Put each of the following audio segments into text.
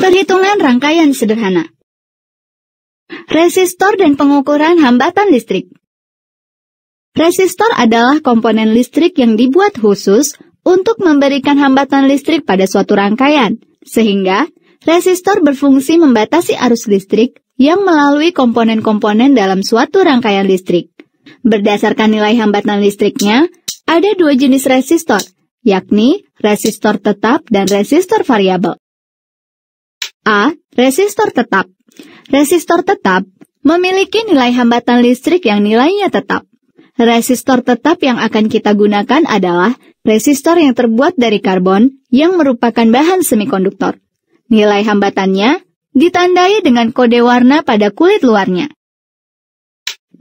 Perhitungan rangkaian sederhana. Resistor dan pengukuran hambatan listrik. Resistor adalah komponen listrik yang dibuat khusus untuk memberikan hambatan listrik pada suatu rangkaian, sehingga resistor berfungsi membatasi arus listrik yang melalui komponen-komponen dalam suatu rangkaian listrik. Berdasarkan nilai hambatan listriknya, ada dua jenis resistor, yakni resistor tetap dan resistor variabel. A. Resistor tetap. Resistor tetap memiliki nilai hambatan listrik yang nilainya tetap. Resistor tetap yang akan kita gunakan adalah resistor yang terbuat dari karbon yang merupakan bahan semikonduktor. Nilai hambatannya ditandai dengan kode warna pada kulit luarnya.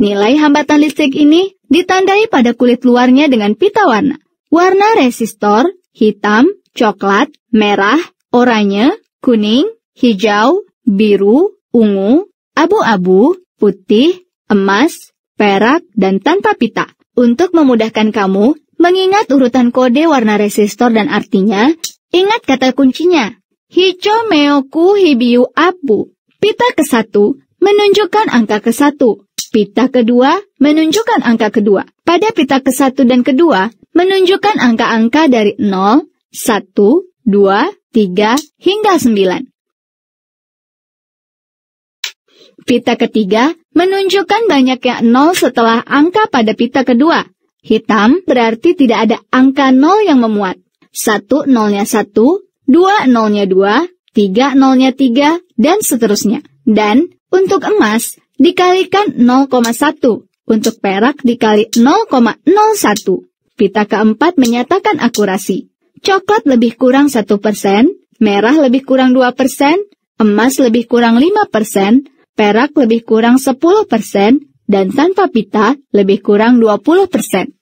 Nilai hambatan listrik ini ditandai pada kulit luarnya dengan pita warna. Warna resistor hitam, coklat, merah, oranye, kuning, hijau, biru, ungu, abu-abu, putih, emas, perak, dan tanpa pita. Untuk memudahkan kamu mengingat urutan kode warna resistor dan artinya, ingat kata kuncinya. Hijau meoku hibiu abu. Pita ke-1 menunjukkan angka ke-1. Pita kedua menunjukkan angka kedua. Pada pita ke-1 dan kedua menunjukkan angka-angka dari 0, 1, 2, 3, hingga 9. Pita ketiga menunjukkan banyaknya 0 setelah angka pada pita kedua. Hitam berarti tidak ada angka 0 yang memuat. 1 nolnya 1, 2 nolnya 2, 3 nolnya 3, dan seterusnya. Dan untuk emas dikalikan 0,1. Untuk perak dikali 0,01. Pita keempat menyatakan akurasi. Coklat lebih kurang 1%, merah lebih kurang 2%, emas lebih kurang 5%, perak lebih kurang 10%, dan tanpa pita lebih kurang 20%.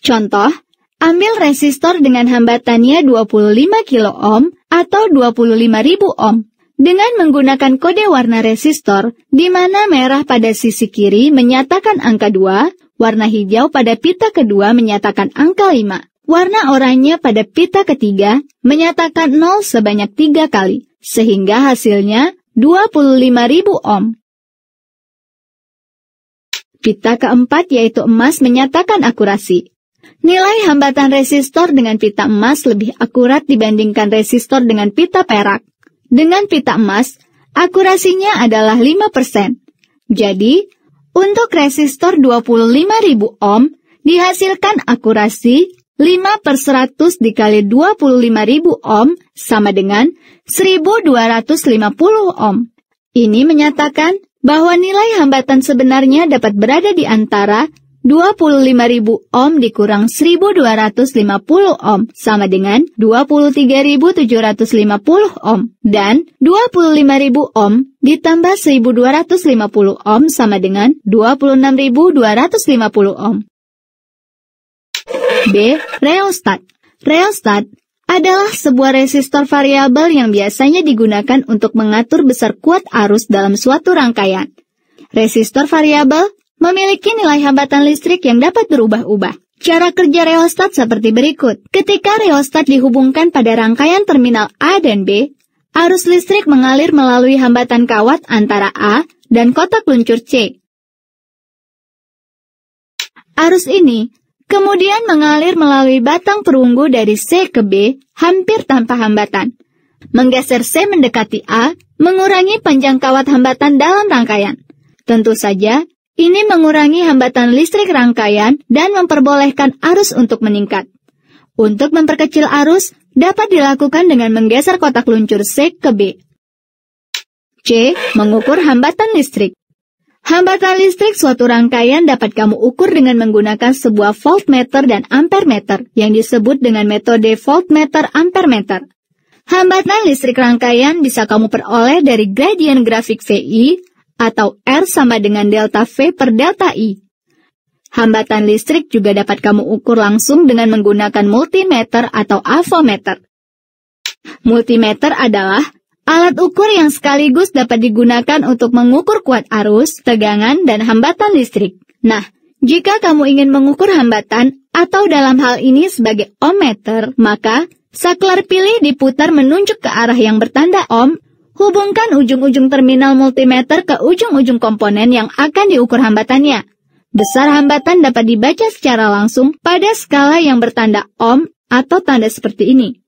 Contoh, ambil resistor dengan hambatannya 25 kilo ohm atau 25.000 ohm. Dengan menggunakan kode warna resistor, di mana merah pada sisi kiri menyatakan angka 2, warna hijau pada pita kedua menyatakan angka 5, warna oranye pada pita ketiga menyatakan 0 sebanyak 3 kali, sehingga hasilnya 25.000 ohm. Pita keempat yaitu emas menyatakan akurasi. Nilai hambatan resistor dengan pita emas lebih akurat dibandingkan resistor dengan pita perak. Dengan pita emas, akurasinya adalah 5%. Jadi, untuk resistor 25.000 ohm, dihasilkan akurasi 5/100 dikali 25.000 ohm sama dengan 1.250 ohm. Ini menyatakan bahwa nilai hambatan sebenarnya dapat berada di antara 25.000 ohm dikurang 1.250 ohm sama dengan 23.750 ohm. Dan 25.000 ohm ditambah 1.250 ohm sama dengan 26.250 ohm. B. Reostat. Reostat adalah sebuah resistor variabel yang biasanya digunakan untuk mengatur besar kuat arus dalam suatu rangkaian. Resistor variabel memiliki nilai hambatan listrik yang dapat berubah-ubah. Cara kerja reostat seperti berikut. Ketika reostat dihubungkan pada rangkaian terminal A dan B, arus listrik mengalir melalui hambatan kawat antara A dan kotak luncur C. Arus ini kemudian mengalir melalui batang perunggu dari C ke B hampir tanpa hambatan. Menggeser C mendekati A, mengurangi panjang kawat hambatan dalam rangkaian. Tentu saja, ini mengurangi hambatan listrik rangkaian dan memperbolehkan arus untuk meningkat. Untuk memperkecil arus, dapat dilakukan dengan menggeser kotak luncur C ke B. C. Mengukur hambatan listrik. Hambatan listrik suatu rangkaian dapat kamu ukur dengan menggunakan sebuah voltmeter dan ampermeter yang disebut dengan metode voltmeter-ampermeter. Hambatan listrik rangkaian bisa kamu peroleh dari gradien grafik VI atau R sama dengan delta V per delta I. Hambatan listrik juga dapat kamu ukur langsung dengan menggunakan multimeter atau avometer. Multimeter adalah alat ukur yang sekaligus dapat digunakan untuk mengukur kuat arus, tegangan, dan hambatan listrik. Nah, jika kamu ingin mengukur hambatan atau dalam hal ini sebagai ohmmeter, maka Saklar pilih diputar menunjuk ke arah yang bertanda ohm. Hubungkan ujung-ujung terminal multimeter ke ujung-ujung komponen yang akan diukur hambatannya. Besar hambatan dapat dibaca secara langsung pada skala yang bertanda ohm atau tanda seperti ini.